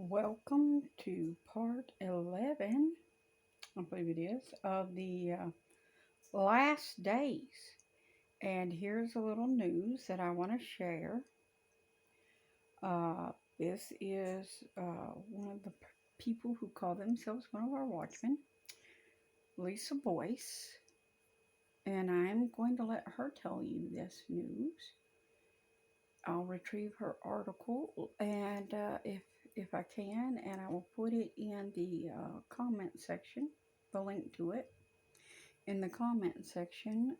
Welcome to part 11, I believe it is, of the last days. And here's a little news that I want to share. Uh, this is one of the people who call themselves one of our watchmen, Lisa Boyce. And I'm going to let her tell you this news. I'll retrieve her article, and if I can, and I will put it in the comment section, the link to it in the comment section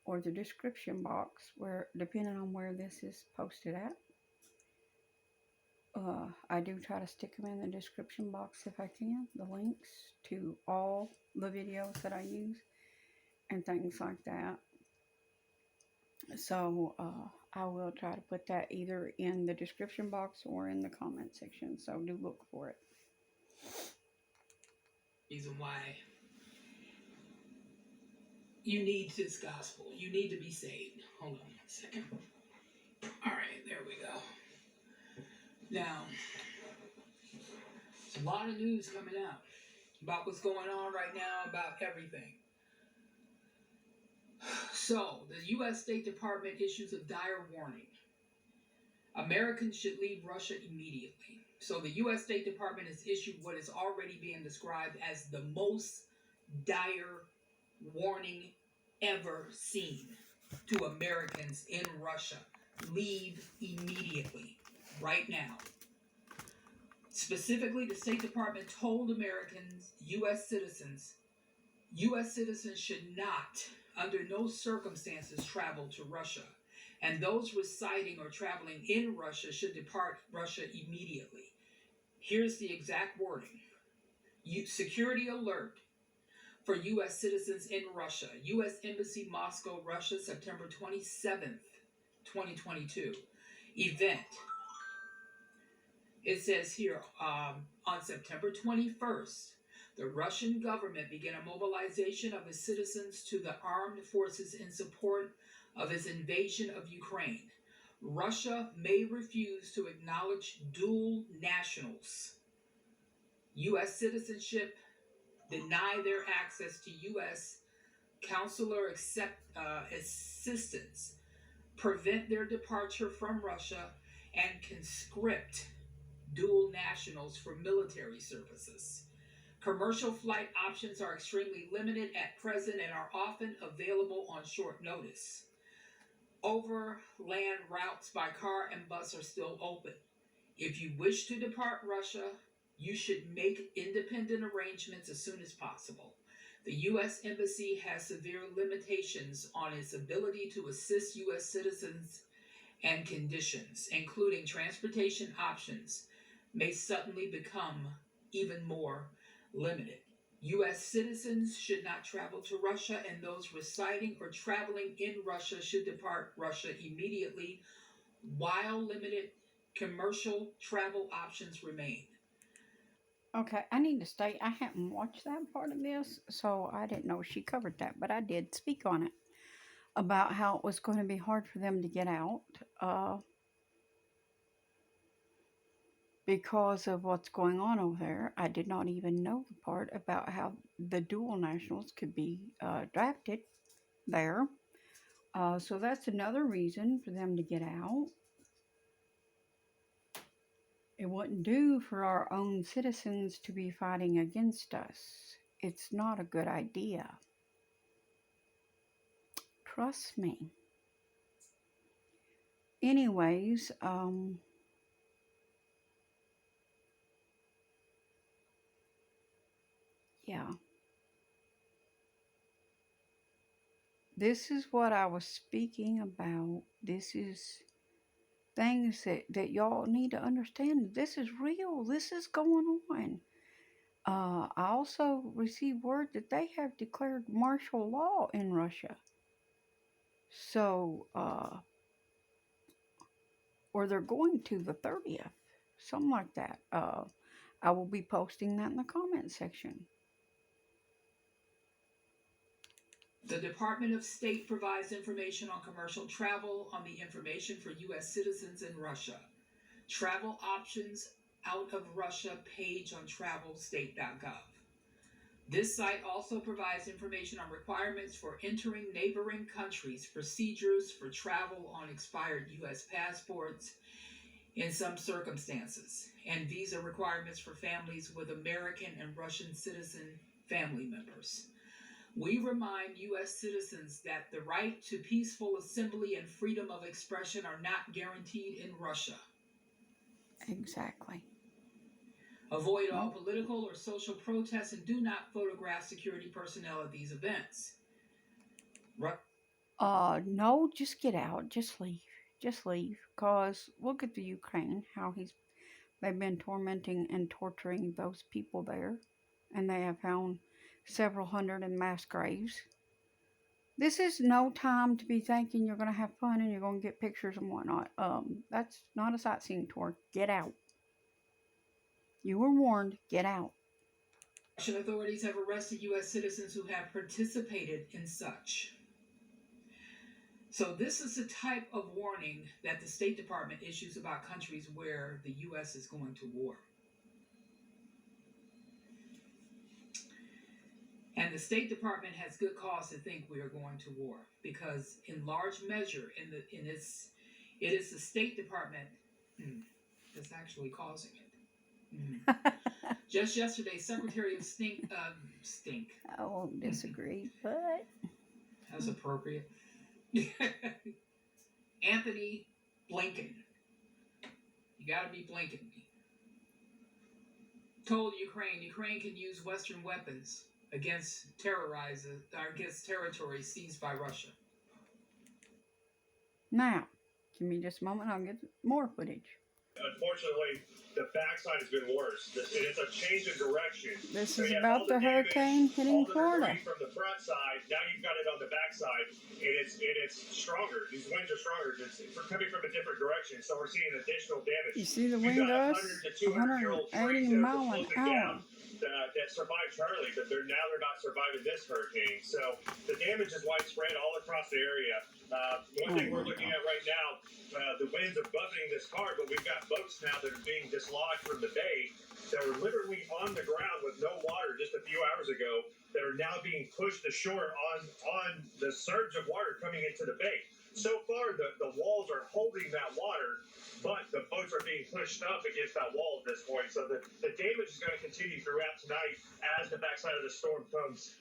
or the description box, where depending on where this is posted at. I do try to stick them in the description box if I can, the links to all the videos that I use and things like that. So I will try to put that either in the description box or in the comment section. So do look for it. Reason why you need this gospel. You need to be saved. Hold on 1 second. All right, there we go. Now, there's a lot of news coming out about what's going on right now, about everything. So, the U.S. State Department issues a dire warning. Americans should leave Russia immediately. So, the U.S. State Department has issued what is already being described as the most dire warning ever seen to Americans in Russia. Leave immediately, right now. Specifically, the State Department told Americans, U.S. citizens should not, under no circumstances, travel to Russia. And those residing or traveling in Russia should depart Russia immediately. Here's the exact wording. Security alert for U.S. citizens in Russia. U.S. Embassy, Moscow, Russia, September 27th, 2022. Event. It says here, on September 21st, the Russian government began a mobilization of its citizens to the armed forces in support of its invasion of Ukraine. Russia may refuse to acknowledge dual nationals. U.S. citizenship, deny their access to U.S. consular assistance, prevent their departure from Russia, and conscript dual nationals for military services. Commercial flight options are extremely limited at present and are often available on short notice. Overland routes by car and bus are still open. If you wish to depart Russia, you should make independent arrangements as soon as possible. The U.S. Embassy has severe limitations on its ability to assist U.S. citizens, and conditions, including transportation options, may suddenly become even more limited. U.S. citizens should not travel to Russia, and those residing or traveling in Russia should depart Russia immediately while limited commercial travel options remain. Okay, I need to state I hadn't watched that part of this, so I didn't know she covered that, but I did speak on it about how it was going to be hard for them to get out because of what's going on over there. I did not even know the part about how the dual nationals could be drafted there. So that's another reason for them to get out. It wouldn't do for our own citizens to be fighting against us. It's not a good idea. Trust me. Anyways, yeah. This is what I was speaking about. This is things that y'all need to understand. This is real. This is going on. I also received word that they have declared martial law in Russia. So, or they're going to the 30th, something like that. I will be posting that in the comment section. The Department of State provides information on commercial travel on the information for U.S. citizens in Russia. Travel options out of Russia page on travelstate.gov. This site also provides information on requirements for entering neighboring countries, procedures for travel on expired U.S. passports in some circumstances, and visa requirements for families with American and Russian citizen family members. We remind U.S. citizens that the right to peaceful assembly and freedom of expression are not guaranteed in Russia. Exactly. Avoid all political or social protests and do not photograph security personnel at these events. No, just get out. Just leave. Just leave. Cause look at the Ukraine, how they've been tormenting and torturing those people there, and they have found several hundred in mass graves. This is no time to be thinking you're going to have fun and you're going to get pictures and whatnot. That's not a sightseeing tour. Get out. You were warned. Get out. Russian authorities have arrested U.S. citizens who have participated in such. So this is the type of warning that the State Department issues about countries where the U.S. is going to war. And the State Department has good cause to think we are going to war, because in large measure, it is the State Department that's actually causing it. Just yesterday, Secretary of Stink. I won't disagree, but that's appropriate. Anthony Blinken. You gotta be Blinken. Told Ukraine can use Western weapons against territories seized by Russia. Now, give me just a moment. I'll get more footage. Unfortunately, the backside has been worse. It's a change in direction. This is about the hurricane hitting Florida. From the front side, now you've got it on the backside, and it's stronger. These winds are stronger. It's coming from a different direction, so we're seeing additional damage. You see the wind gusts? 180 miles an hour. That survived Charlie, but they're not surviving this hurricane. So the damage is widespread all across the area. One thing we're looking at right now, the winds are buffeting this car, but we've got boats now that are being dislodged from the bay that were literally on the ground with no water just a few hours ago that are now being pushed ashore on the surge of water coming into the bay. So far, the walls are holding that water, but the boats are being pushed up against that wall at this point. So the damage is going to continue throughout tonight as the backside of the storm comes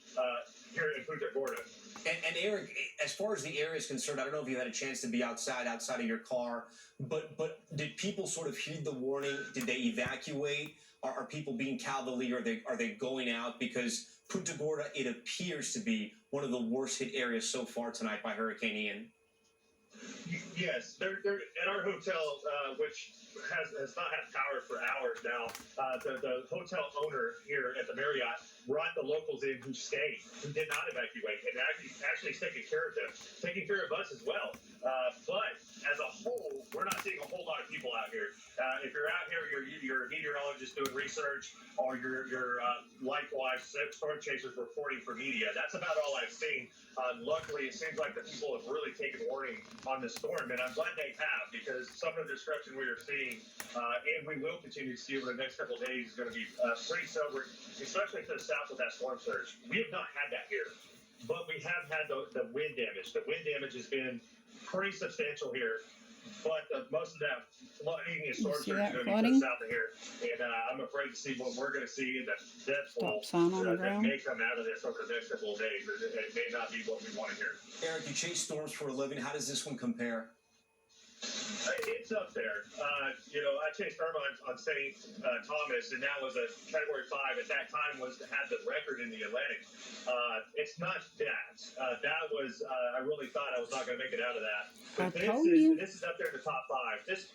here in Punta Gorda. And Eric, as far as the area is concerned, I don't know if you had a chance to be outside of your car, but did people sort of heed the warning? Did they evacuate? Are people being cavalier? Are they going out? Because Punta Gorda, it appears to be one of the worst hit areas so far tonight by Hurricane Ian. Yes, they're at our hotel, which has not had power for hours now. The hotel owner here at the Marriott brought the locals in who stayed, who did not evacuate, and actually is taking care of them, taking care of us as well. But as a whole, we're not seeing a whole lot of people out here. If you're out here, you're a meteorologist doing research, or you're likewise storm chasers reporting for media. That's about all I've seen. Luckily, it seems like the people have really taken warning on the storm, and I'm glad they have, because some of the destruction we are seeing, and we will continue to see over the next couple of days, is going to be pretty sobering, especially to the south with that storm surge. We have not had that here, but we have had the wind damage. The wind damage has been pretty substantial here, but most of that flooding and storm surge is going to be to the south of here, and I'm afraid to see what we're going to see in the depth hole that may come out of this over the next couple of days. It may not be what we want to hear. Eric, you chase storms for a living. How does this one compare? It's up there. I chased Irma on St. Thomas, and that was a Category 5. At that time, had the record in the Atlantic. It's not that. That was, I really thought I was not going to make it out of that. But this is up there in the top 5. This,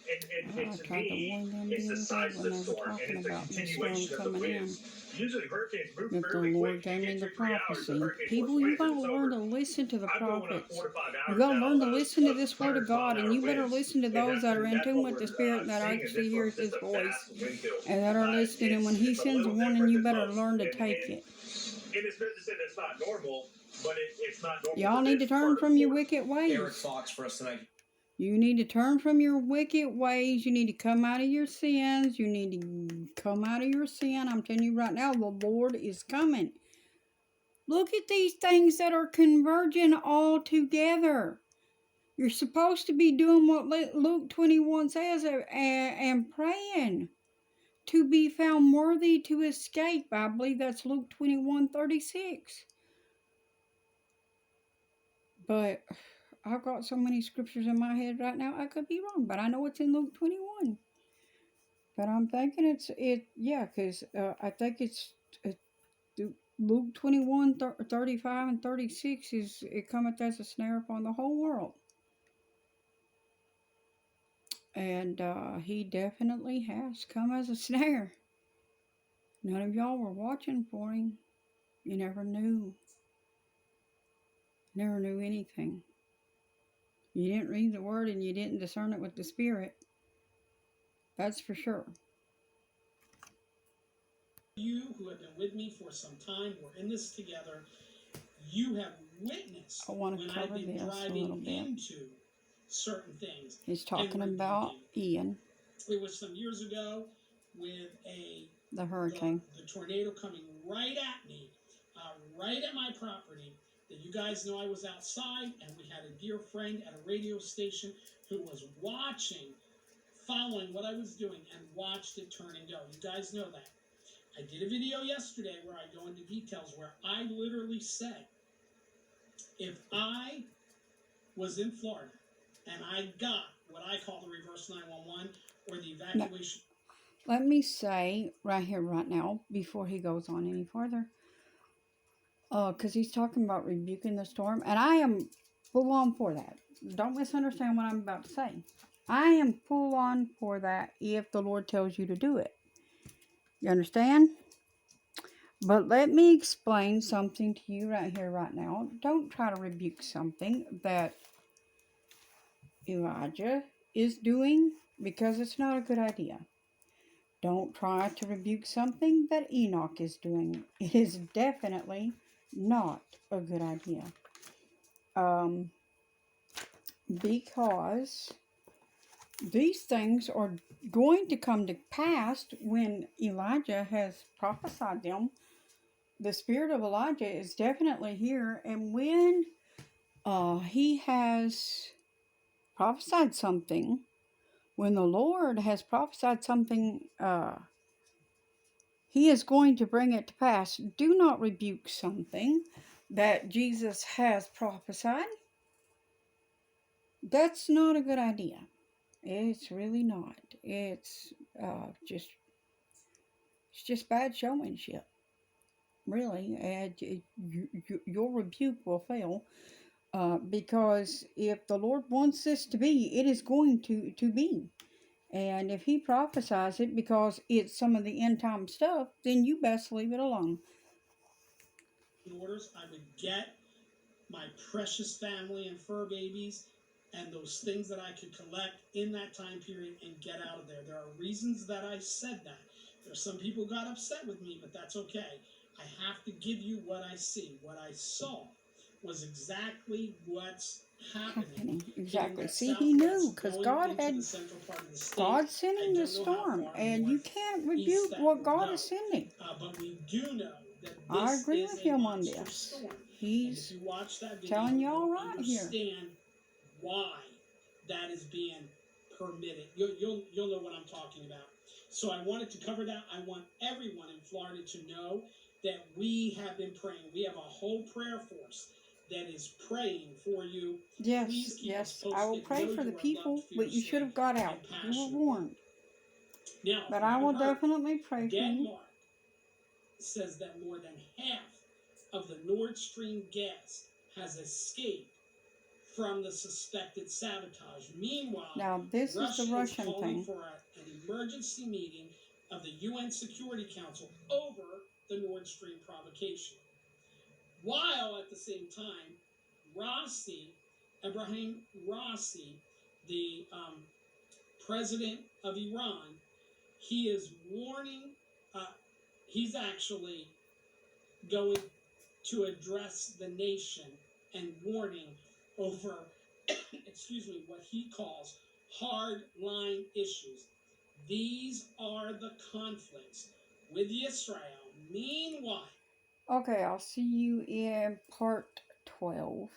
to me, it's the size of the storm, and it's the continuation of the winds. Usually hurricanes move fairly quick. If the Lord gave me the prophecy, people, you gotta learn to listen to the prophets. You gotta learn to listen to this word of God, and you better listen to those that are in tune with the Spirit, that actually hears His voice, and that are listening. And when He sends a warning, you better learn to take it. And it's good to say that's not normal, but it's not normal. Y'all need to turn from your wicked ways. Eric Fox for us tonight. You need to turn from your wicked ways. You need to come out of your sins. You need to come out of your sin. I'm telling you right now, the Lord is coming. Look at these things that are converging all together. You're supposed to be doing what Luke 21 says and praying to be found worthy to escape. I believe that's Luke 21:36. But I've got so many scriptures in my head right now, I could be wrong, but I know it's in Luke 21. But I'm thinking because I think it's Luke 21, 35 and 36 it cometh as a snare upon the whole world. And he definitely has come as a snare. None of y'all were watching for him. You never knew. Never knew anything. You didn't read the word and you didn't discern it with the Spirit. That's for sure. You who have been with me for some time, we're in this together. You have witnessed when I've been driving into certain things. He's talking about Ian. It was some years ago with the hurricane. The tornado coming right at me, right at my property. That you guys know I was outside, and we had a dear friend at a radio station who was watching, following what I was doing, and watched it turn and go. You guys know that. I did a video yesterday where I go into details where I literally said, if I was in Florida and I got what I call the reverse 911 or the evacuation. Now, let me say right here, right now, before he goes on any further, because he's talking about rebuking the storm, and I am full on for that. Don't misunderstand what I'm about to say. I am full on for that if the Lord tells you to do it. You understand? But let me explain something to you right here, right now. Don't try to rebuke something that Elijah is doing, because it's not a good idea. Don't try to rebuke something that Enoch is doing. It is definitely not a good idea. Because these things are going to come to pass when Elijah has prophesied them. The spirit of Elijah is definitely here, and when he has prophesied something, when the Lord has prophesied something, he is going to bring it to pass. Do not rebuke something that Jesus has prophesied. That's not a good idea. It's really not. It's just bad showmanship. Really, your rebuke will fail. Because if the Lord wants this to be, it is going to be. And if he prophesies it because it's some of the end time stuff, then you best leave it alone. Orders, I would get my precious family and fur babies and those things that I could collect in that time period and get out of there. There are reasons that I said that. There's some people got upset with me, but that's okay. I have to give you what I see. What I saw was exactly what's happening. Exactly. See, he knew, because God sending the storm, and you can't rebuke what God is sending. But we do know that I agree with him on this. Storm. He's if you watch that video, telling y'all right here. Understand why that is being permitted. You'll know what I'm talking about. So I wanted to cover that. I want everyone in Florida to know that we have been praying. We have a whole prayer force that is praying for you. Yes, I will pray for the people, but you should have got out. You were warned. Now, but I will definitely pray for you. Denmark says that more than half of the Nord Stream gas has escaped from the suspected sabotage. Meanwhile, now this Russia is the Russian is calling thing. for an emergency meeting of the UN Security Council over the Nord Stream provocation. While at the same time, Ibrahim Raisi, the president of Iran, he is warning, he's actually going to address the nation and warning over excuse me, what he calls hard-line issues. These are the conflicts with Israel. Meanwhile, Okay, I'll see you in part 12.